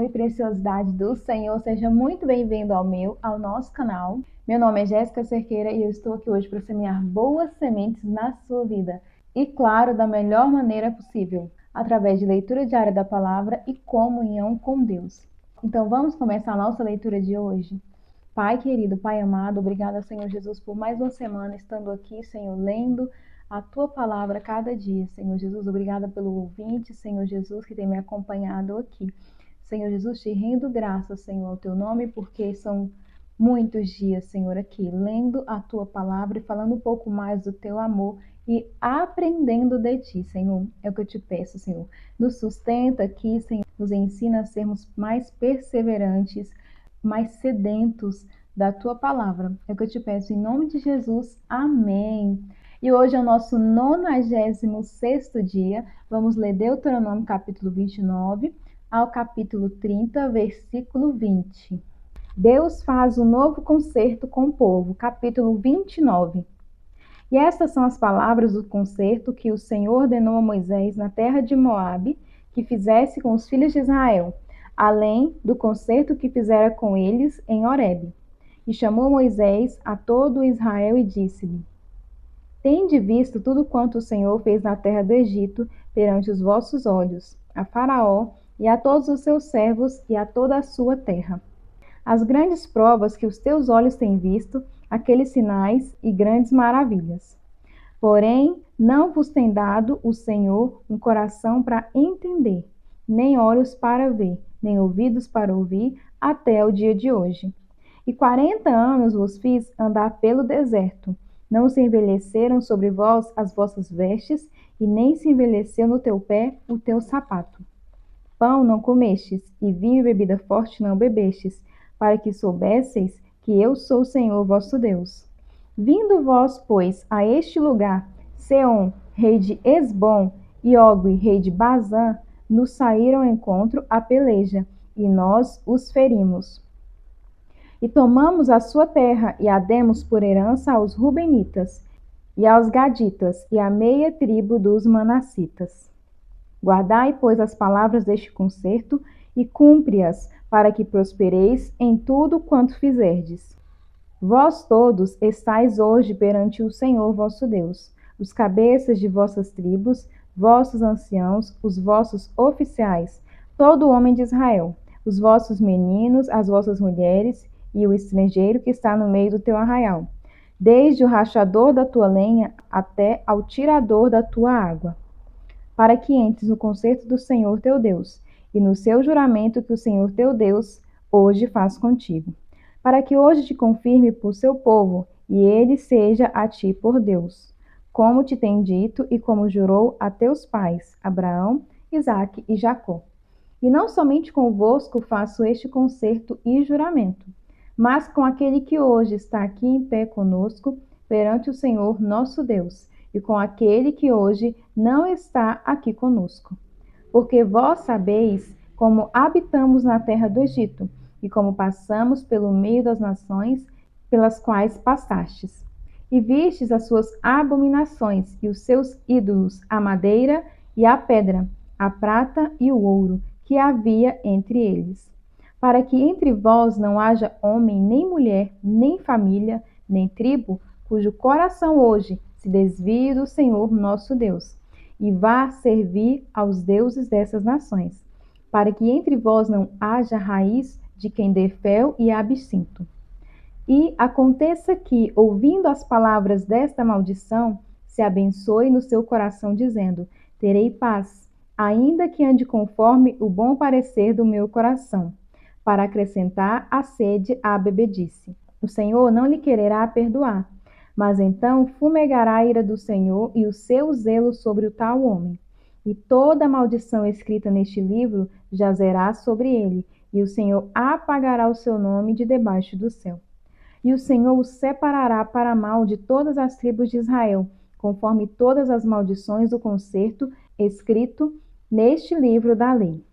e preciosidade do Senhor, seja muito bem-vindo ao nosso canal. Meu nome é Jéssica Cerqueira e eu estou aqui hoje para semear boas sementes na sua vida. E claro, da melhor maneira possível, através de leitura diária da palavra e comunhão com Deus. Então vamos começar a nossa leitura de hoje? Pai querido, Pai amado, obrigada, Senhor Jesus, por mais uma semana estando aqui, Senhor, lendo a Tua palavra a cada dia. Senhor Jesus, obrigada pelo ouvinte, Senhor Jesus, que tem me acompanhado aqui. Senhor Jesus, te rendo graças, Senhor, ao Teu nome, porque são muitos dias, Senhor, aqui, lendo a Tua palavra e falando um pouco mais do Teu amor e aprendendo de Ti, Senhor. É o que eu te peço, Senhor. Nos sustenta aqui, Senhor, nos ensina a sermos mais perseverantes, mais sedentos da Tua palavra. É o que eu te peço em nome de Jesus. Amém. E hoje é o nosso 96º dia. Vamos ler Deuteronômio capítulo 29 ao capítulo 30, versículo 20. Deus faz um novo concerto com o povo, capítulo 29. E estas são as palavras do concerto que o Senhor ordenou a Moisés na terra de Moabe, que fizesse com os filhos de Israel, além do concerto que fizera com eles em Horebe. E chamou Moisés a todo Israel e disse-lhe: Tende visto tudo quanto o Senhor fez na terra do Egito perante os vossos olhos, a Faraó e a todos os seus servos e a toda a sua terra. As grandes provas que os teus olhos têm visto, aqueles sinais e grandes maravilhas. Porém, não vos tem dado o Senhor um coração para entender, nem olhos para ver, nem ouvidos para ouvir, até o dia de hoje. E 40 anos vos fiz andar pelo deserto. Não se envelheceram sobre vós as vossas vestes, e nem se envelheceu no teu pé o teu sapato. Pão não comestes, e vinho e bebida forte não bebestes, para que soubesseis que eu sou o Senhor vosso Deus. Vindo vós, pois, a este lugar, Seom, rei de Esbom, e Og, rei de Bazã, nos saíram ao encontro a peleja, e nós os ferimos. E tomamos a sua terra, e a demos por herança aos Rubenitas, e aos Gaditas, e à meia tribo dos Manassitas. Guardai, pois, as palavras deste concerto, e cumpre-as, para que prospereis em tudo quanto fizerdes. Vós todos estáis hoje perante o Senhor vosso Deus, os cabeças de vossas tribos, vossos anciãos, os vossos oficiais, todo homem de Israel, os vossos meninos, as vossas mulheres, e o estrangeiro que está no meio do teu arraial, desde o rachador da tua lenha até ao tirador da tua água, para que entres no concerto do Senhor teu Deus, e no seu juramento que o Senhor teu Deus hoje faz contigo, para que hoje te confirme por seu povo, e ele seja a ti por Deus, como te tem dito e como jurou a teus pais, Abraão, Isaque e Jacó. E não somente convosco faço este concerto e juramento, mas com aquele que hoje está aqui em pé conosco perante o Senhor nosso Deus, e com aquele que hoje não está aqui conosco. Porque vós sabeis como habitamos na terra do Egito, e como passamos pelo meio das nações pelas quais passastes. E vistes as suas abominações e os seus ídolos, a madeira e a pedra, a prata e o ouro, que havia entre eles. Para que entre vós não haja homem, nem mulher, nem família, nem tribo, cujo coração hoje se desvie do Senhor nosso Deus, e vá servir aos deuses dessas nações, para que entre vós não haja raiz de quem dê fel e absinto. E aconteça que, ouvindo as palavras desta maldição, se abençoe no seu coração, dizendo: terei paz, ainda que ande conforme o bom parecer do meu coração, para acrescentar a sede à bebedice. O Senhor não lhe quererá perdoar, mas então fumegará a ira do Senhor e o seu zelo sobre o tal homem. E toda a maldição escrita neste livro jazerá sobre ele, e o Senhor apagará o seu nome de debaixo do céu. E o Senhor o separará para mal de todas as tribos de Israel, conforme todas as maldições do concerto escrito neste livro da lei.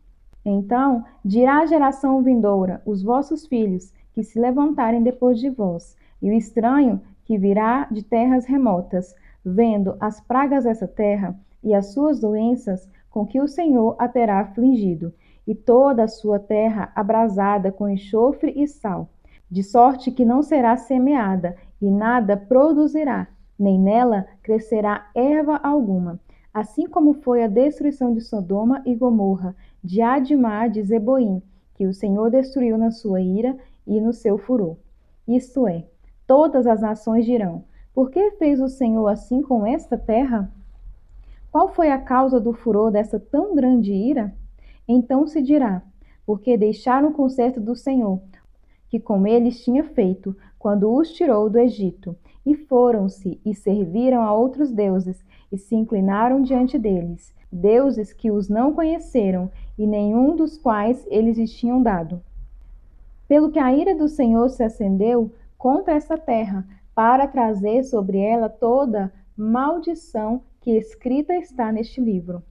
Então dirá a geração vindoura, os vossos filhos, que se levantarem depois de vós, e o estranho que virá de terras remotas, vendo as pragas dessa terra e as suas doenças com que o Senhor a terá afligido, e toda a sua terra abrasada com enxofre e sal, de sorte que não será semeada, e nada produzirá, nem nela crescerá erva alguma. Assim como foi a destruição de Sodoma e Gomorra, de Admá de Zeboim, que o Senhor destruiu na sua ira e no seu furor. Isto é, todas as nações dirão: por que fez o Senhor assim com esta terra? Qual foi a causa do furor dessa tão grande ira? Então se dirá: porque deixaram o conserto do Senhor, que com eles tinha feito, quando os tirou do Egito, e foram-se e serviram a outros deuses, e se inclinaram diante deles, deuses que os não conheceram, e nenhum dos quais eles lhes tinham dado. Pelo que a ira do Senhor se acendeu contra essa terra, para trazer sobre ela toda maldição que escrita está neste livro.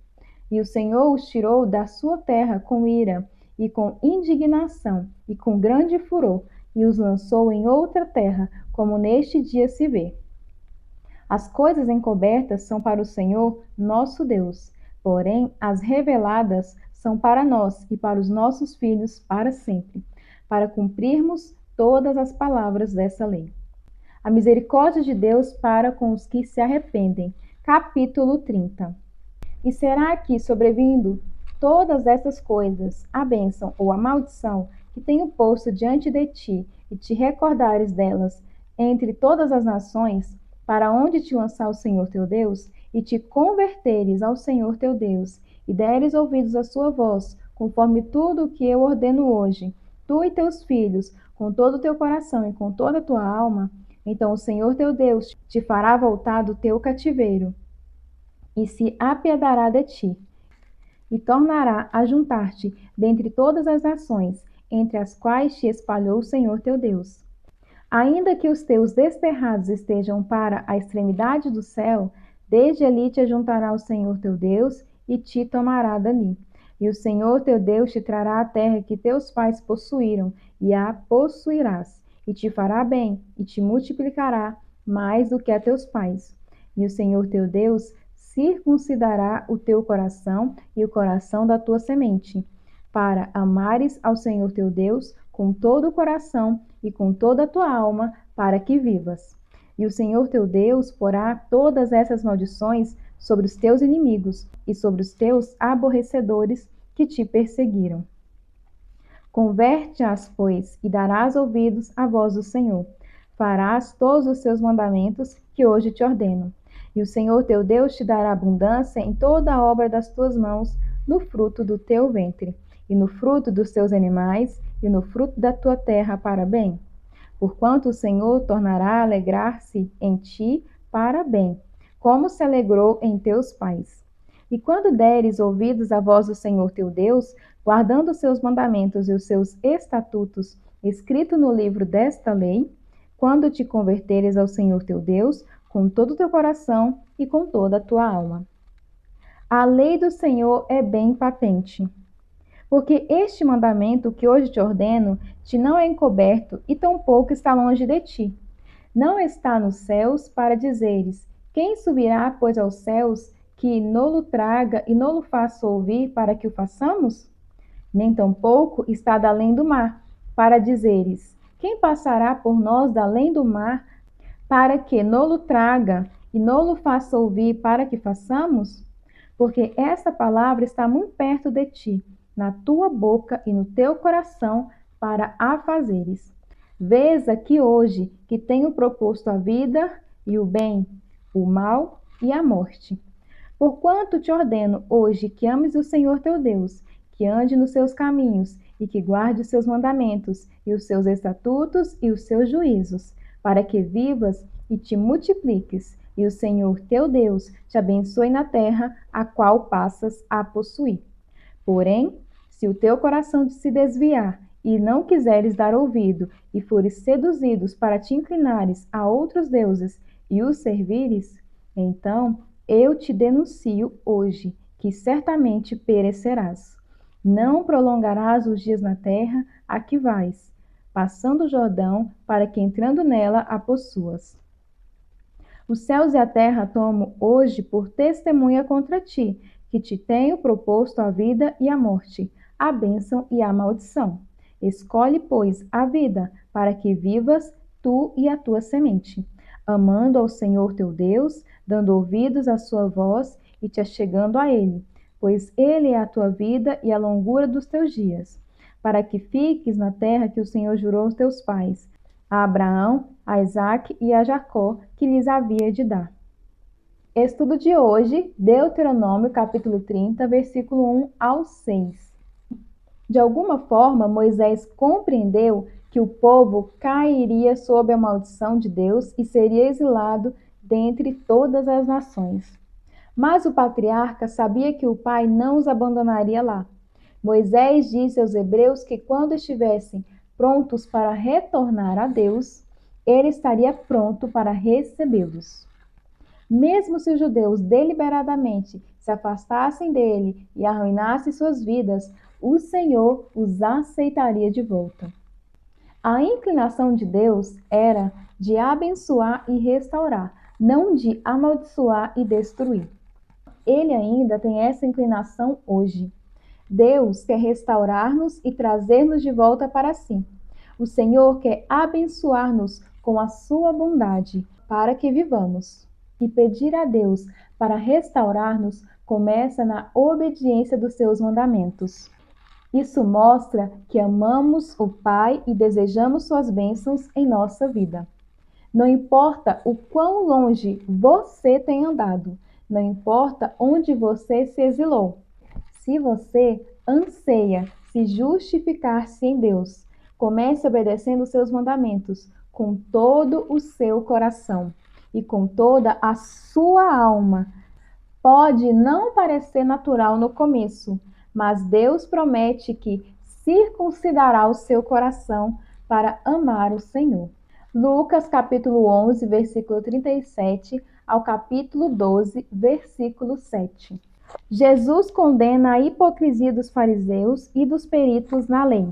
E o Senhor os tirou da sua terra com ira, e com indignação, e com grande furor, e os lançou em outra terra, como neste dia se vê. As coisas encobertas são para o Senhor, nosso Deus, porém as reveladas são para nós e para os nossos filhos para sempre, para cumprirmos todas as palavras dessa lei. A misericórdia de Deus para com os que se arrependem. Capítulo 30. E será que, sobrevindo todas essas coisas, a bênção ou a maldição que tenho posto diante de ti, e te recordares delas entre todas as nações, para onde te lançar o Senhor teu Deus, e te converteres ao Senhor teu Deus, e deres ouvidos à sua voz, conforme tudo o que eu ordeno hoje, tu e teus filhos, com todo o teu coração e com toda a tua alma, então o Senhor teu Deus te fará voltar do teu cativeiro, e se apiedará de ti, e tornará a juntar-te dentre todas as nações, entre as quais te espalhou o Senhor teu Deus. Ainda que os teus desterrados estejam para a extremidade do céu, desde ali te ajuntará o Senhor teu Deus, e te tomará dali. E o Senhor teu Deus te trará a terra que teus pais possuíram, e a possuirás, e te fará bem, e te multiplicará mais do que a teus pais. E o Senhor teu Deus circuncidará o teu coração e o coração da tua semente, para amares ao Senhor teu Deus com todo o coração e com toda a tua alma, para que vivas. E o Senhor teu Deus porá todas essas maldições sobre os teus inimigos e sobre os teus aborrecedores que te perseguiram. Converte-as, pois, e darás ouvidos à voz do Senhor. Farás todos os seus mandamentos que hoje te ordeno. E o Senhor teu Deus te dará abundância em toda a obra das tuas mãos, no fruto do teu ventre, e no fruto dos teus animais, e no fruto da tua terra para bem. Porquanto o Senhor tornará a alegrar-se em ti para bem, como se alegrou em teus pais. E quando deres ouvidos à voz do Senhor teu Deus, guardando os seus mandamentos e os seus estatutos, escrito no livro desta lei, quando te converteres ao Senhor teu Deus, com todo o teu coração e com toda a tua alma. A lei do Senhor é bem patente, porque este mandamento que hoje te ordeno te não é encoberto e tampouco está longe de ti. Não está nos céus para dizeres: quem subirá, pois, aos céus, que nolo traga e nolo faça ouvir para que o façamos? Nem tampouco está da além do mar, para dizeres: quem passará por nós da além do mar, para que nolo traga e nolo faça ouvir para que façamos? Porque esta palavra está muito perto de ti, na tua boca e no teu coração, para a fazeres. Vês aqui hoje que tenho proposto a vida e o bem, o mal e a morte. Porquanto te ordeno hoje que ames o Senhor teu Deus, que ande nos seus caminhos e que guarde os seus mandamentos e os seus estatutos e os seus juízos, para que vivas e te multipliques, e o Senhor teu Deus te abençoe na terra a qual passas a possuir. Porém, se o teu coração se desviar e não quiseres dar ouvido, e fores seduzidos para te inclinares a outros deuses e os servires, então eu te denuncio hoje, que certamente perecerás. Não prolongarás os dias na terra a que vais, passando o Jordão, para que entrando nela a possuas. Os céus e a terra tomo hoje por testemunha contra ti, que te tenho proposto a vida e a morte, a bênção e a maldição. Escolhe, pois, a vida, para que vivas tu e a tua semente, amando ao Senhor teu Deus, dando ouvidos à sua voz e te achegando a Ele, pois Ele é a tua vida e a longura dos teus dias, para que fiques na terra que o Senhor jurou aos teus pais, a Abraão, a Isaque e a Jacó, que lhes havia de dar. Estudo de hoje, Deuteronômio capítulo 30, versículo 1 ao 6. De alguma forma, Moisés compreendeu que o povo cairia sob a maldição de Deus e seria exilado dentre todas as nações. Mas o patriarca sabia que o pai não os abandonaria lá. Moisés disse aos hebreus que quando estivessem prontos para retornar a Deus, ele estaria pronto para recebê-los. Mesmo se os judeus deliberadamente se afastassem dele e arruinassem suas vidas, o Senhor os aceitaria de volta. A inclinação de Deus era de abençoar e restaurar, não de amaldiçoar e destruir. Ele ainda tem essa inclinação hoje. Deus quer restaurar-nos e trazer-nos de volta para si. O Senhor quer abençoar-nos com a sua bondade para que vivamos. E pedir a Deus para restaurar-nos começa na obediência dos seus mandamentos. Isso mostra que amamos o Pai e desejamos suas bênçãos em nossa vida. Não importa o quão longe você tem andado, não importa onde você se exilou. Se você anseia se justificar-se em Deus, comece obedecendo os seus mandamentos com todo o seu coração e com toda a sua alma. Pode não parecer natural no começo, mas Deus promete que circuncidará o seu coração para amar o Senhor. Lucas capítulo 11, versículo 37 ao capítulo 12, versículo 7. Jesus condena a hipocrisia dos fariseus e dos peritos na lei.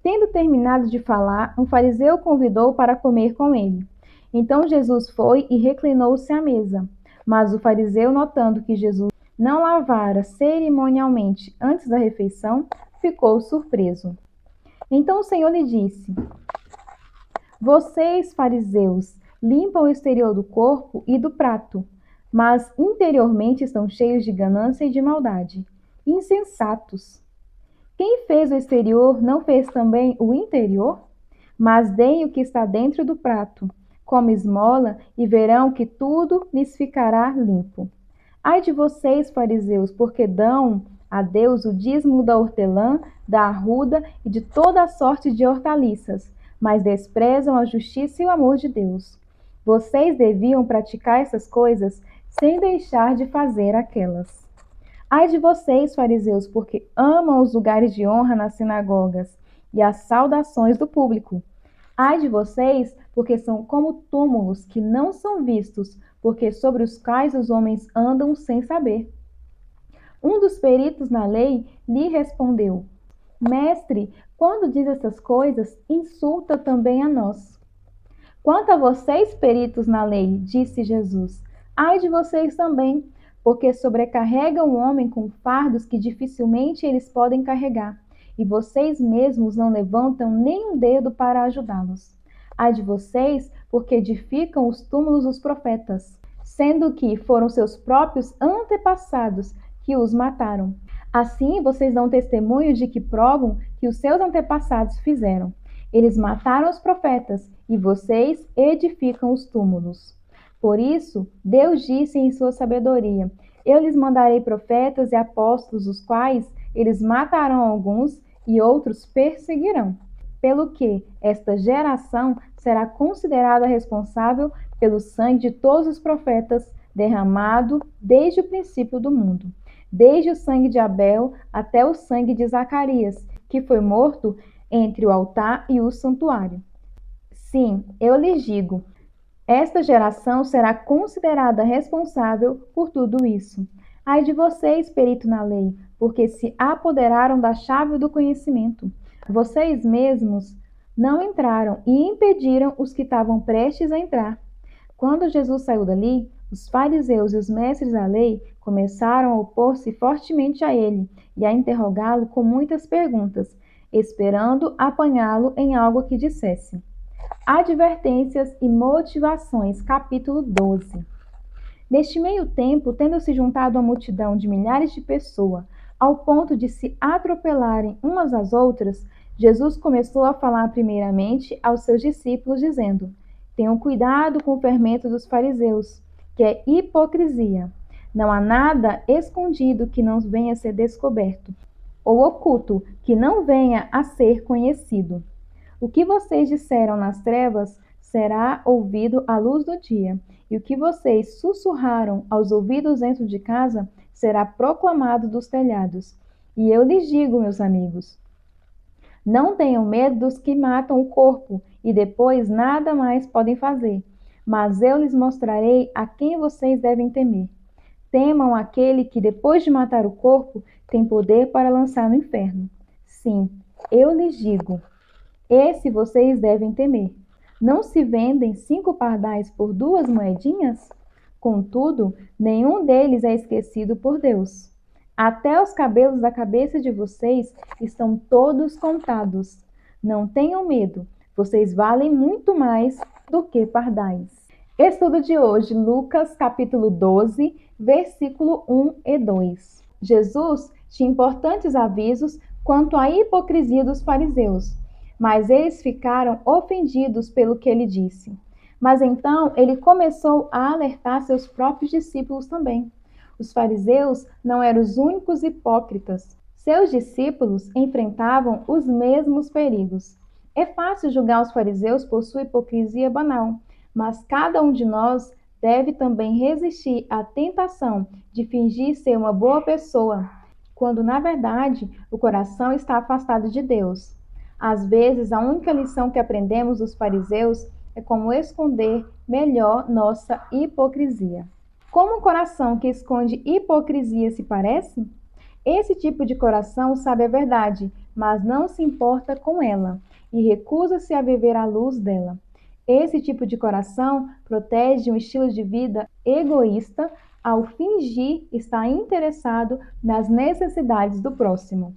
Tendo terminado de falar, um fariseu o convidou para comer com ele. Então Jesus foi e reclinou-se à mesa. Mas o fariseu, notando que Jesus não lavara cerimonialmente antes da refeição, ficou surpreso. Então o Senhor lhe disse: Vocês, fariseus, limpam o exterior do corpo e do prato, mas interiormente estão cheios de ganância e de maldade. Insensatos! Quem fez o exterior não fez também o interior? Mas deem o que está dentro do prato, como esmola, e verão que tudo lhes ficará limpo. Ai de vocês, fariseus, porque dão a Deus o dízimo da hortelã, da arruda e de toda a sorte de hortaliças, mas desprezam a justiça e o amor de Deus. Vocês deviam praticar essas coisas sem deixar de fazer aquelas. Ai de vocês, fariseus, porque amam os lugares de honra nas sinagogas e as saudações do público. Ai de vocês, porque são como túmulos que não são vistos, porque sobre os quais os homens andam sem saber. Um dos peritos na lei lhe respondeu: Mestre, quando diz essas coisas, insulta também a nós. Quanto a vocês, peritos na lei, disse Jesus, ai de vocês também, porque sobrecarregam o homem com fardos que dificilmente eles podem carregar, e vocês mesmos não levantam nem um dedo para ajudá-los. Ai de vocês, porque edificam os túmulos dos profetas, sendo que foram seus próprios antepassados que os mataram. Assim, vocês dão testemunho de que provam que os seus antepassados fizeram. Eles mataram os profetas, e vocês edificam os túmulos. Por isso, Deus disse em sua sabedoria: Eu lhes mandarei profetas e apóstolos, os quais eles matarão alguns e outros perseguirão. Pelo que esta geração será considerada responsável pelo sangue de todos os profetas derramado desde o princípio do mundo, desde o sangue de Abel até o sangue de Zacarias, que foi morto entre o altar e o santuário. Sim, eu lhes digo, esta geração será considerada responsável por tudo isso. Ai de vocês, perito na lei, porque se apoderaram da chave do conhecimento. Vocês mesmos não entraram e impediram os que estavam prestes a entrar. Quando Jesus saiu dali, os fariseus e os mestres da lei Começaram a opor-se fortemente a ele e a interrogá-lo com muitas perguntas, esperando apanhá-lo em algo que dissesse. Advertências e motivações, capítulo 12. Neste meio tempo, tendo se juntado a multidão de milhares de pessoas, ao ponto de se atropelarem umas às outras, Jesus começou a falar primeiramente aos seus discípulos, dizendo: Tenham cuidado com o fermento dos fariseus, que é hipocrisia. Não há nada escondido que não venha a ser descoberto, ou oculto que não venha a ser conhecido. O que vocês disseram nas trevas será ouvido à luz do dia, e o que vocês sussurraram aos ouvidos dentro de casa será proclamado dos telhados. E eu lhes digo, meus amigos, não tenham medo dos que matam o corpo e depois nada mais podem fazer, mas eu lhes mostrarei a quem vocês devem temer. Temam aquele que, depois de matar o corpo, tem poder para lançar no inferno. Sim, eu lhes digo, esse vocês devem temer. Não se vendem 5 pardais por 2 moedinhas? Contudo, nenhum deles é esquecido por Deus. Até os cabelos da cabeça de vocês estão todos contados. Não tenham medo, vocês valem muito mais do que pardais. Estudo de hoje, Lucas capítulo 12, versículo 1 e 2. Jesus tinha importantes avisos quanto à hipocrisia dos fariseus, mas eles ficaram ofendidos pelo que ele disse. Mas então ele começou a alertar seus próprios discípulos também. Os fariseus não eram os únicos hipócritas. Seus discípulos enfrentavam os mesmos perigos. É fácil julgar os fariseus por sua hipocrisia banal, mas cada um de nós deve também resistir à tentação de fingir ser uma boa pessoa, quando na verdade o coração está afastado de Deus. Às vezes, a única lição que aprendemos dos fariseus é como esconder melhor nossa hipocrisia. Como um coração que esconde hipocrisia se parece? Esse tipo de coração sabe a verdade, mas não se importa com ela e recusa-se a viver à luz dela. Esse tipo de coração protege um estilo de vida egoísta ao fingir estar interessado nas necessidades do próximo.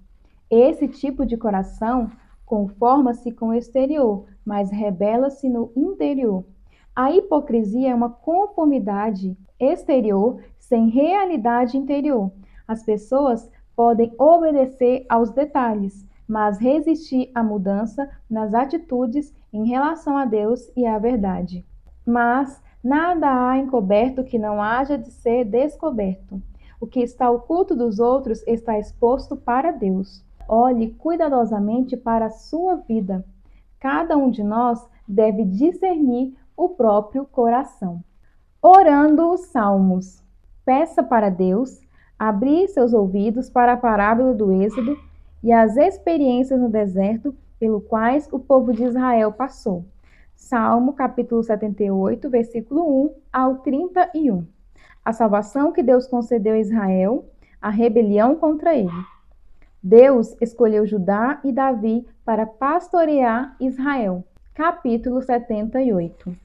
Esse tipo de coração conforma-se com o exterior, mas rebela-se no interior. A hipocrisia é uma conformidade exterior sem realidade interior. As pessoas podem obedecer aos detalhes, mas resistir à mudança nas atitudes em relação a Deus e à verdade. Mas nada há encoberto que não haja de ser descoberto. O que está oculto dos outros está exposto para Deus. Olhe cuidadosamente para a sua vida. Cada um de nós deve discernir o próprio coração. Orando os Salmos. Peça para Deus abrir seus ouvidos para a parábola do Êxodo e as experiências no deserto pelo quais o povo de Israel passou. Salmo capítulo 78, versículo 1 ao 31. A salvação que Deus concedeu a Israel, a rebelião contra ele. Deus escolheu Judá e Davi para pastorear Israel. Capítulo 78.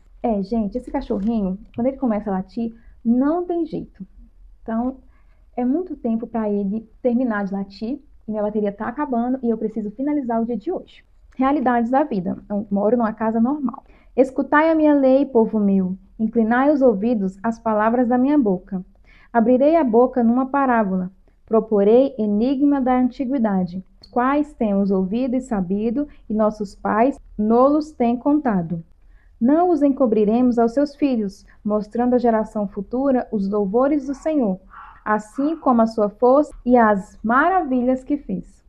Gente, esse cachorrinho, quando ele começa a latir, não tem jeito. Então, é muito tempo para ele terminar de latir, e minha bateria está acabando e eu preciso finalizar o dia de hoje. Realidades da vida. Eu moro numa casa normal. Escutai a minha lei, povo meu. Inclinai os ouvidos às palavras da minha boca. Abrirei a boca numa parábola. Proporei enigma da antiguidade, os quais temos ouvido e sabido, e nossos pais nolos têm contado. Não os encobriremos aos seus filhos, mostrando à geração futura os louvores do Senhor, assim como a sua força e as maravilhas que fez.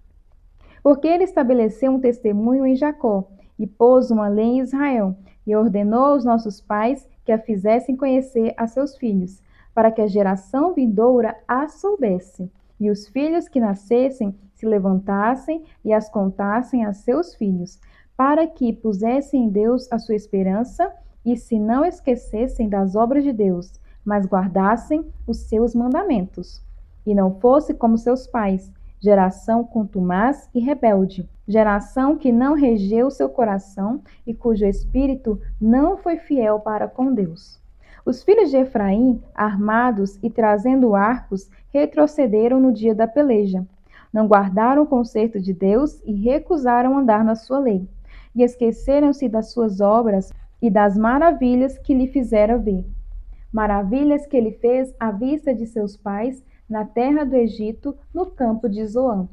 Porque ele estabeleceu um testemunho em Jacó, e pôs uma lei em Israel, e ordenou aos nossos pais que a fizessem conhecer a seus filhos, para que a geração vindoura a soubesse, e os filhos que nascessem se levantassem e as contassem a seus filhos, para que pusessem em Deus a sua esperança e se não esquecessem das obras de Deus, mas guardassem os seus mandamentos. E não fosse como seus pais, geração contumaz e rebelde, geração que não regeu seu coração e cujo espírito não foi fiel para com Deus. Os filhos de Efraim, armados e trazendo arcos, retrocederam no dia da peleja. Não guardaram o concerto de Deus e recusaram andar na sua lei. E esqueceram-se das suas obras e das maravilhas que lhe fizera ver. Maravilhas que ele fez à vista de seus pais, na terra do Egito, no campo de Zoã.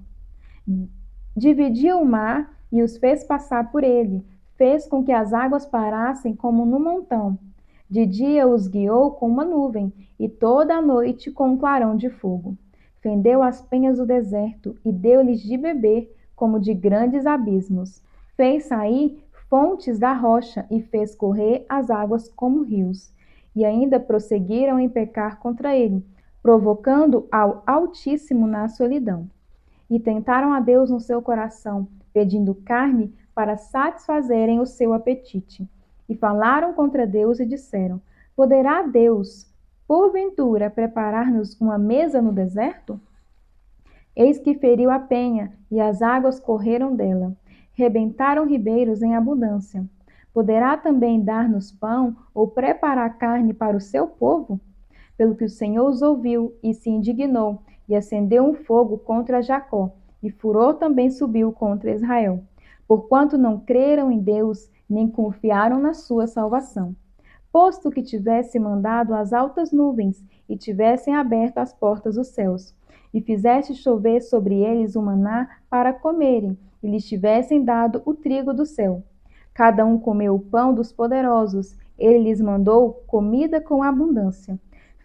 Dividiu o mar e os fez passar por ele, fez com que as águas parassem como num montão. De dia os guiou com uma nuvem, e toda a noite com um clarão de fogo. Fendeu as penhas do deserto, e deu-lhes de beber como de grandes abismos. Fez sair fontes da rocha, e fez correr as águas como rios. E ainda prosseguiram em pecar contra ele, provocando ao Altíssimo na solidão. E tentaram a Deus no seu coração, pedindo carne para satisfazerem o seu apetite. E falaram contra Deus e disseram: Poderá Deus, porventura, preparar-nos uma mesa no deserto? Eis que feriu a penha, e as águas correram dela. Rebentaram ribeiros em abundância. Poderá também dar-nos pão ou preparar carne para o seu povo? Pelo que o Senhor os ouviu e se indignou, e acendeu um fogo contra Jacó, e furor também subiu contra Israel, porquanto não creram em Deus, nem confiaram na sua salvação. Posto que tivesse mandado as altas nuvens, e tivessem aberto as portas dos céus, e fizeste chover sobre eles o maná para comerem, e lhes tivessem dado o trigo do céu. Cada um comeu o pão dos poderosos, ele lhes mandou comida com abundância.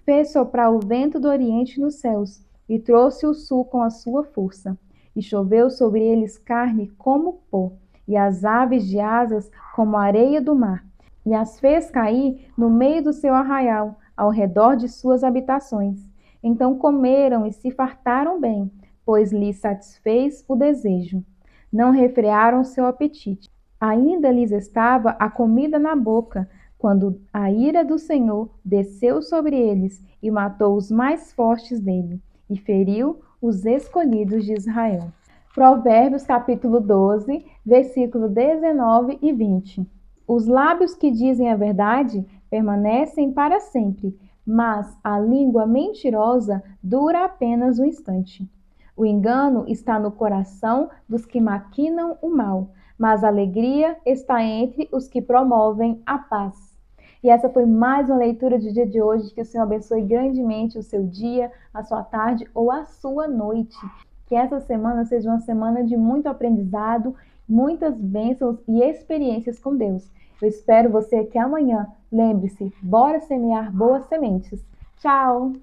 Fez soprar o vento do oriente nos céus, e trouxe o sul com a sua força. E choveu sobre eles carne como pó, e as aves de asas como a areia do mar. E as fez cair no meio do seu arraial, ao redor de suas habitações. Então comeram e se fartaram bem, pois lhes satisfez o desejo. Não refrearam seu apetite. Ainda lhes estava a comida na boca, quando a ira do Senhor desceu sobre eles e matou os mais fortes dele, e feriu os escolhidos de Israel. Provérbios capítulo 12, versículo 19 e 20. Os lábios que dizem a verdade permanecem para sempre, mas a língua mentirosa dura apenas um instante. O engano está no coração dos que maquinam o mal, mas a alegria está entre os que promovem a paz. E essa foi mais uma leitura do dia de hoje. Que o Senhor abençoe grandemente o seu dia, a sua tarde ou a sua noite. Que essa semana seja uma semana de muito aprendizado, muitas bênçãos e experiências com Deus. Eu espero você aqui amanhã. Lembre-se, bora semear boas sementes. Tchau!